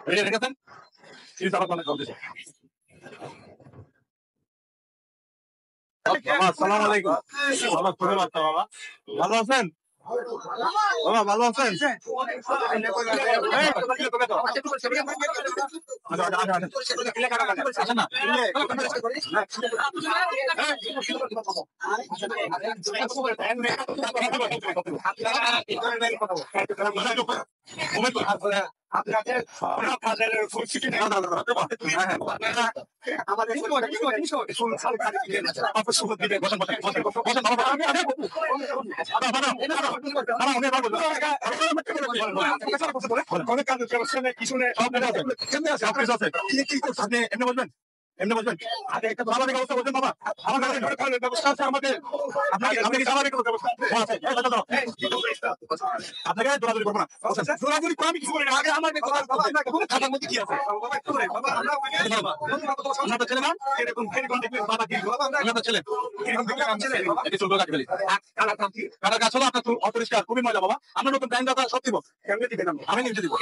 রেখেছেন আসসালামু আলাইকুম। বাবা ভালো আছেন? বাবা ভালো আছেন? আসেন না। আপনি এমনি বলবেন এমনি বলবেন একটা স্বাভাবিক অবস্থা বলছেন বাবা আমার কাছে ব্যবস্থা আছে আমাদের আপনাকে স্বাভাবিক ব্যবস্থা আছে আপনাকে দৌড়াদৌড়ি করবো না দৌড়াদৌড়ি করে আমি কিছু করি না আগে আমার খাতার মধ্যে কি আছে আপনার ছেলে না এরকম বাবা কি আপনার ছেলে এটি চলবে কাটি ফেলি কাটার গাছ হলো আপনার অপরিষ্কার খুবই ময়লা বাবা আমরা নতুন ব্যাংক দাতা সব দিব আমি নিজে দিব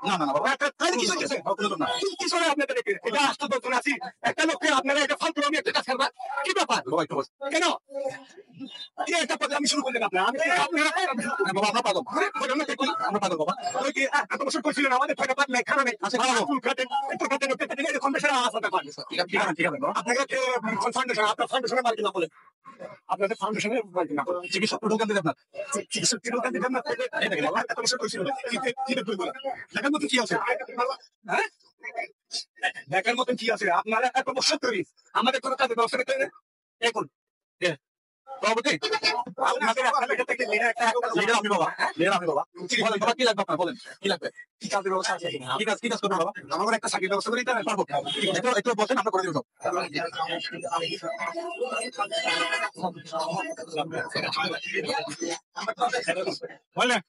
না না না বাবা কিছু আপনাদের এটা আসতে আছি একটা লোককে আপনারা এটা ফালতু আমি একটা কাজ করবা কি ব্যাপার কেন আমি শুরু করলেন আপনারা বাবা আমরা পাগল আমরা পাগল বাবা এত বছর করছিলেন আমাদের টাকা পাট নেই খানা নেই আপনাকে ফাউন্ডেশন আপনার ফাউন্ডেশনের মালিক না বলে আপনাদের ফাউন্ডেশনের মালিক না চিকিৎসা দোকান দিতে আপনার চিকিৎসা দোকান দিতে আপনার এত বছর করছিলেন দেখার মতো কি আছে হ্যাঁ দেখার মতন কি আছে আপনারা এত বছর তৈরি আমাদের কোনো কাজের ব্যবস্থা করতে এখন কি লাগবে আপনার বলেন কি লাগবে কি কাজের ব্যবস্থা আছে কি কাজ করবেন বাবা আমার একটা চাকরির ব্যবস্থা করে দিতে পারবো একটু বসেন আমরা করে দিব বললেন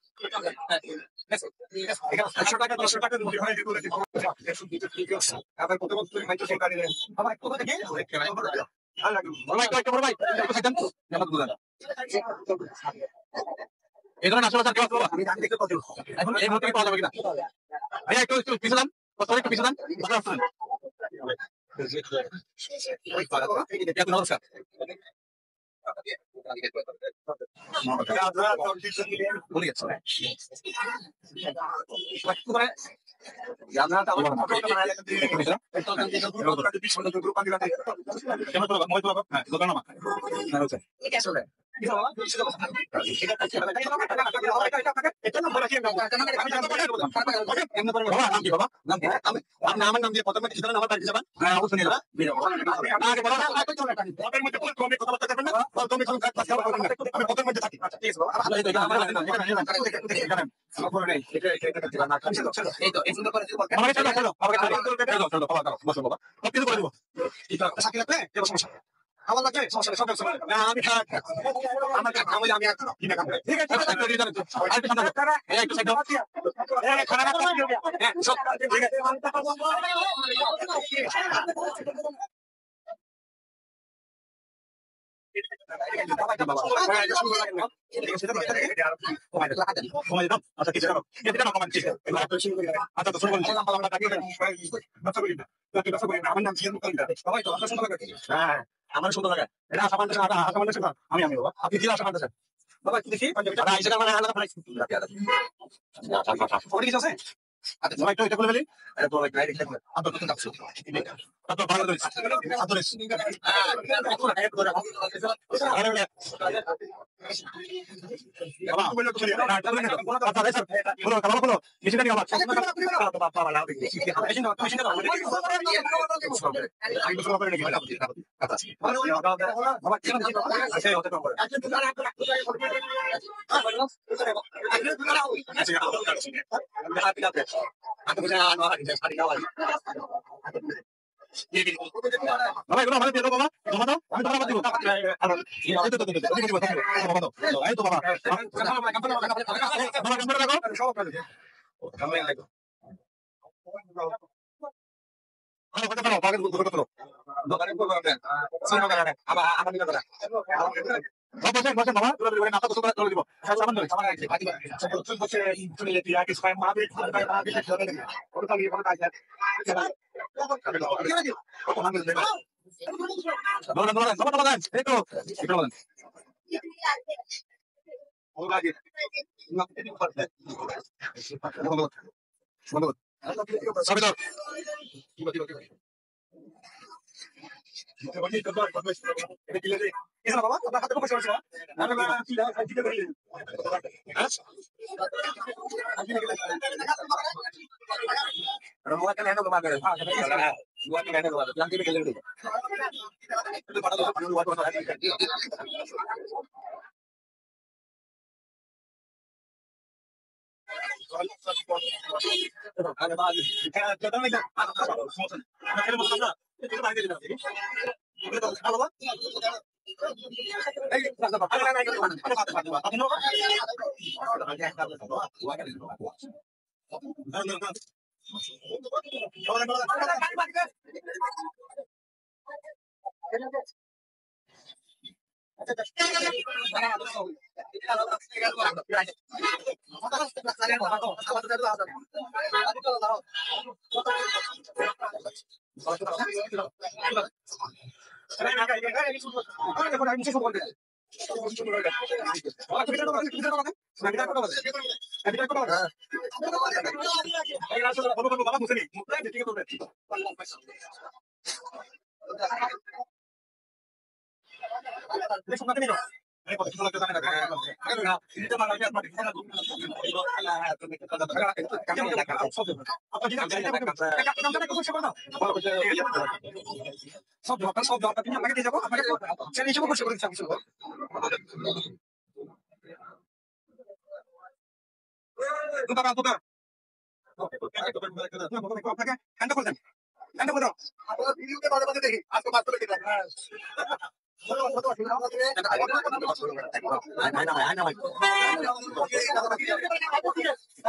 100 টাকা 200 টাকা আবার কত কত সরকারি আমার কোথা থেকে এই ধরনের আসলে এখন এই মুহূর্তে পাওয়া যাবে কিনা ভাইয়া একটু পিছালাম একটু পিছালাম নমস্কার বলে গেছে আমার নাম দিয়ে প্রথমে কিছু আমার বাড়ি যাবেন হ্যাঁ অবশ্যই কথাবার্তা করবেন না আমি পথের মধ্যে থাকি আমার লাগবে সমস্যা না আমি আমার কাজ আমি ঠিক আছে আমার সুন্দর লাগে এটা আশা মানতেছে আমি বাবা আপনি কি আশা মানতেছেন বাবা দেখি মানে আলাদা কিছু আছে আচ্ছা তোমার একটু এটা করে ফেলি এটা তো লাইক ডাইরেক্ট লাগবে আপনার নতুন কাজ আপনার ভালো করে বসেন বসেন বাবা তুলে দিবেন নাতা গোসল করে তুলে দিব সামান ধরে সামান রাখছি বাকি বসে চলে যেতে আর কিছু মারাবে মারাবে খেলে দেখি ওটা তো কোনো কাজ নাই দৌড়ান দৌড়ান বাবা বাবা এই তো একটু বলেন ও লাগে বন্ধ সবই তো কি বলি বাবা আপনার হাতে পয়সা আছে সব দরকার সব দরকার তুমি আমাকে দিয়ে যাবো আমাকে ছেলে হিসেবে খুশি করে দিচ্ছি আপনাকে হ্যান্ড করে দেন হ্যান্ড করে দাও ভিডিওতে মাঝে মাঝে দেখি আজকে মাত্র দেখি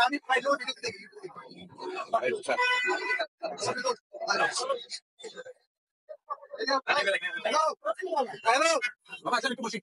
আমি ফাইলেও দেখি হ্যালো বাবা চল একটু বসি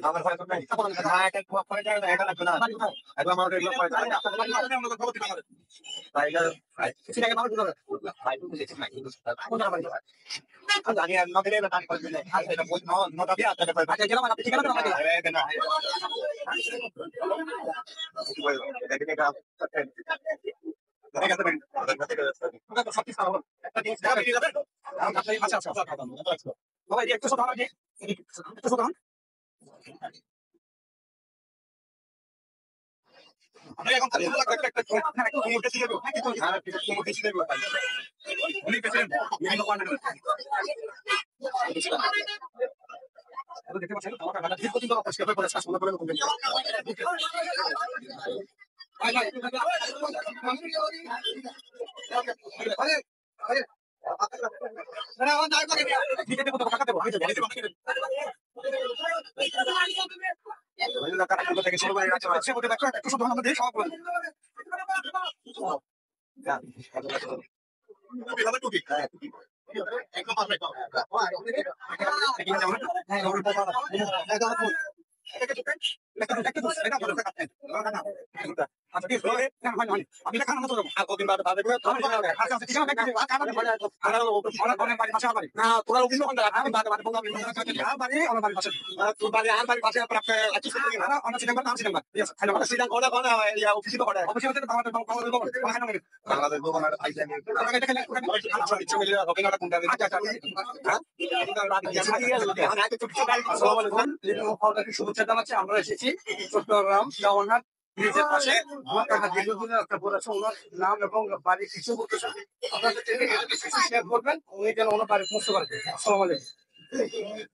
আমার ঘরে তো নাই এটা করে যায় না এটা লাগবে না একবার আমার এগুলো করে যায় টাইগার সেটাকে মানুষ দিতে হবে ভাই তুমি দেখছিস নাকি কোন নাম্বার দিবা আজ আমি আর নদীরে না টাকা করে দিলে আজ এটা বল নটা দিয়ে আটা করে বাজে গেলাম আপনি ঠিকানা আমাকে আরে না এটা এটা দেখে যাবেন ওটা তো সত্যি সারা একটা জিনিস দেখে যাবেন আপনি আচ্ছা আচ্ছা বাবা এই একটু কথা আগে একটু কথা আমরা এখন খালি একটা মুহূর্তে ছিল আর মুহূর্তে ছিল উনি প্রেসিডেন্ট বিভিন্ন পার্লামেন্ট দেখতে পাচ্ছেন আমার কাটা দীর্ঘদিন ধরে অপরিষ্কার হয়ে পড়ে শ্বাস বন্ধ করে করবেন ভাই ভাই আরে না আমার দাঁড় করে ঠিক আছে কত টাকা দেবো আমি তো বলে দেবো থেকে শুরু করে রাখছে ওটা দেখো একটু শুধু আমাদের সব আমি খান মতো আর কদিন বাদে বাদে করে না তোরা কিন্তু আমি বাদে বাদে বললাম আর বাড়ি আমার বাড়ির পাশে তোর বাড়ি আর বাড়ির পাশে প্রাপ্ত আছে না অন্য সিনেমা নাম সিনেমা ইয়েস খালি কথা সিনেমা কোনা কোনা ইয়া অফিসে তো করে অফিসে তো আমাদের আমাদের দোকান খানা মেরে বাংলাদেশ দোকান আর আইসা আমি আমাকে দেখে আচ্ছা ইচ্ছে মিলে হবে না কোনটা আচ্ছা আচ্ছা হ্যাঁ আমি আগে তো কিছু গাড়ি শুভেচ্ছা জানাচ্ছি আমরা এসেছি চট্টগ্রাম জগন্নাথ নিজের পাশে আমার কাকা দীর্ঘদিনের একটা পড়েছে ওনার নাম এবং বাড়ির কিছু করতে আপনাদের শেয়ার করবেন উনি যেন ওনার বাড়ি পৌঁছতে পারে আসসালামু আলাইকুম